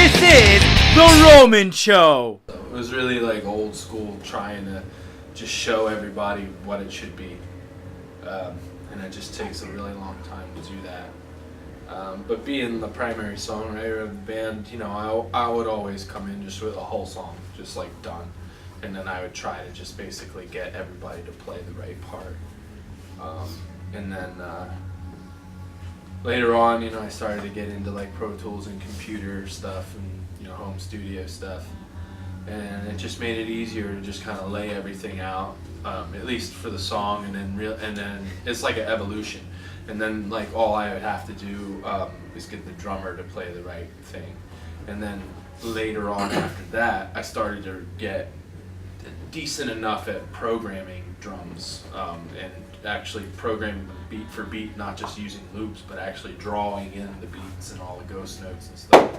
This is The Roman Show. It was really like old school, trying to just show everybody what it should be. And it just takes a really long time to do that. But being the primary songwriter of the band, you know, I would always come in just with a whole song, just like done. And then I would try to just basically get everybody to play the right part. And then later on, you know, I started to get into like Pro Tools and computer stuff and, you know, home studio stuff. And it just made it easier to just kind of lay everything out, at least for the song, and then it's like an evolution. And then like all I would have to do is get the drummer to play the right thing. And then later on after that, I started to get decent enough at programming drums and actually programming beat for beat, not just using loops, but actually drawing in the beats and all the ghost notes and stuff.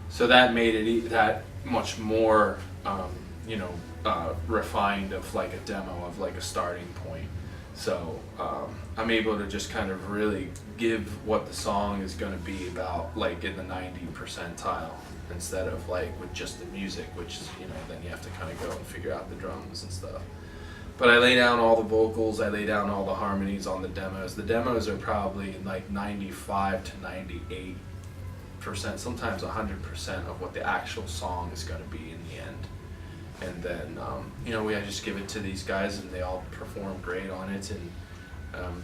So that made it that much more, refined of like a demo of like a starting point. So I'm able to just kind of really give what the song is going to be about, like in the 90 percentile, instead of like with just the music, which is, you know, then you have to kind of go and figure out the drums and stuff. But I lay down all the vocals, I lay down all the harmonies on the demos. The demos are probably like 95 to 98%, sometimes 100% of what the actual song is going to be in the end. And then, I just give it to these guys and they all perform great on it. And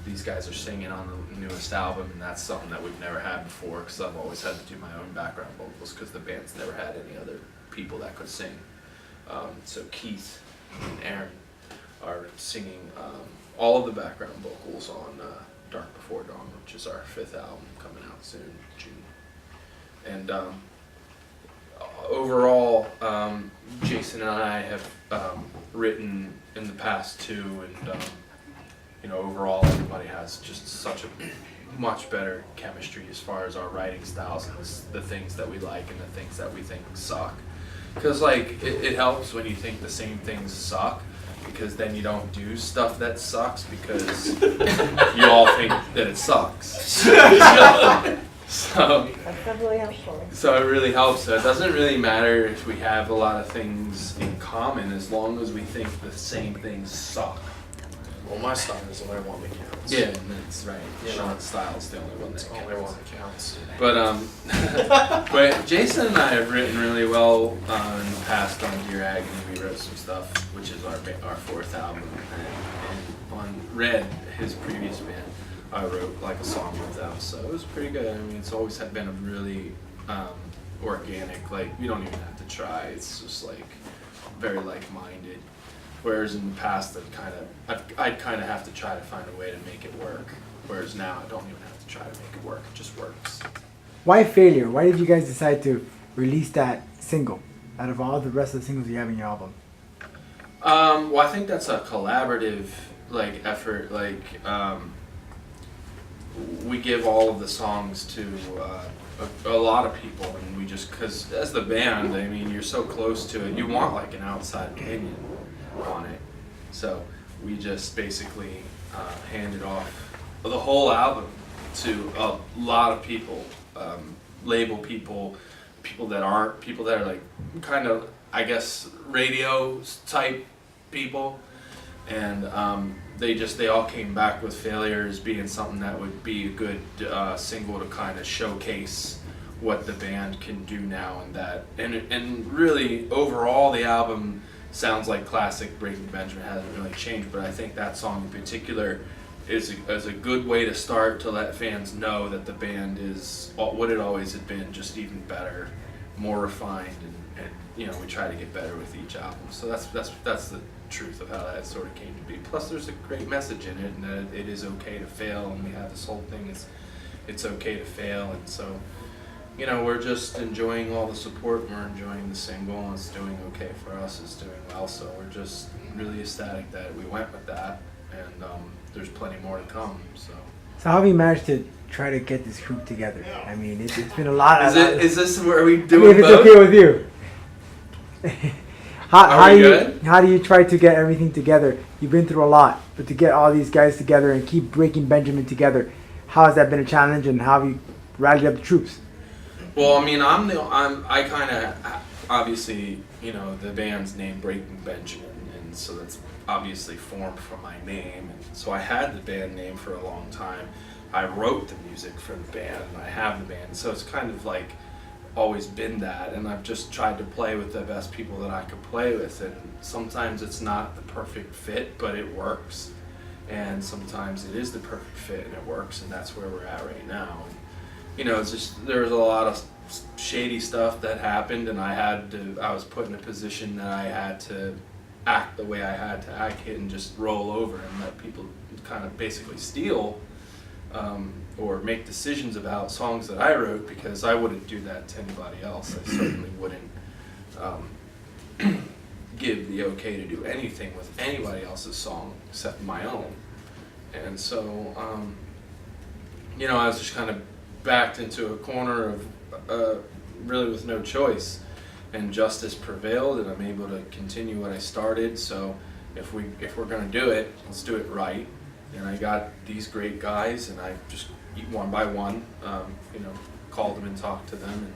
these guys are singing on the newest album, and that's something that we've never had before, because I've always had to do my own background vocals because the band's never had any other people that could sing. So Keith and Aaron are singing all of the background vocals on Dark Before Dawn, which is our 5th album coming out soon, June. And overall, Jason and I have written in the past too, and overall everybody has just such a much better chemistry as far as our writing styles and the things that we like and the things that we think suck. Because like it helps when you think the same things suck, because then you don't do stuff that sucks because you all think that it sucks. So that's definitely helpful. So it really helps. So it doesn't really matter if we have a lot of things in common, as long as we think the same things suck. Well, my style is the only one that counts. Yeah, that's right. Sean's style is the only one that It's the only one that counts. But but Jason and I have written really well in the past on Dear Agony. We wrote some stuff, which is our 4th album, and on Red, his previous band, I wrote like a song with them, so it was pretty good. I mean, it's always been a really organic, like we don't even have to try. It's just like very like-minded. Whereas in the past, I'd kind of have to try to find a way to make it work. Whereas now, I don't even have to try to make it work. It just works. Why Failure? Why did you guys decide to release that single out of all the rest of the singles you have in your album? Well, I think that's a collaborative like effort. Like we give all of the songs to a lot of people, and we just, because as the band, I mean, you're so close to it, you want like an outside opinion on it. So we just basically handed off the whole album to a lot of people, label people, people that are like kind of, I guess, radio type people, and they all came back with Failure as being something that would be a good single to kind of showcase what the band can do now, and really overall the album sounds like classic Breaking Benjamin. Hasn't really changed, but I think that song in particular is a good way to start, to let fans know that the band is what it always had been, just even better, more refined, and we try to get better with each album. So that's the truth of how that sort of came to be. Plus there's a great message in it, and that it is okay to fail, and we have this whole thing, it's okay to fail, and so we're just enjoying all the support, and we're enjoying the single, and it's doing okay for us, it's doing well, so we're just really ecstatic that we went with that, and there's plenty more to come. So how have you managed to try to get this group together? I mean, it's been a lot. Is this where we doing if it's both? okay with you. How do you try to get everything together? You've been through a lot, but to get all these guys together and keep Breaking Benjamin together, how has that been a challenge, and how have you rallied up the troops? Well, I mean, I kind of, obviously, you know, the band's name Breaking Benjamin, and so that's obviously formed from my name. And so I had the band name for a long time. I wrote the music for the band, and I have the band, so it's kind of like always been that. And I've just tried to play with the best people that I could play with, and sometimes it's not the perfect fit, but it works. And sometimes it is the perfect fit and it works, and that's where we're at right now. And, you know, it's just, there was a lot of shady stuff that happened, and I was put in a position that I had to act the way I had to act and just roll over and let people kind of basically steal or make decisions about songs that I wrote, because I wouldn't do that to anybody else. I certainly wouldn't give the okay to do anything with anybody else's song except my own. And so, you know, I was just kind of backed into a corner of really with no choice, and justice prevailed, and I'm able to continue what I started. So if we're gonna do it, let's do it right. And I got these great guys, and I just one by one, you know, called them and talked to them,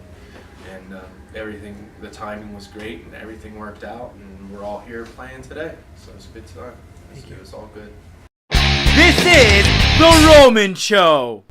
and everything. The timing was great, and everything worked out, and we're all here playing today. So it's a good time. It was all good. This is The Roman Show.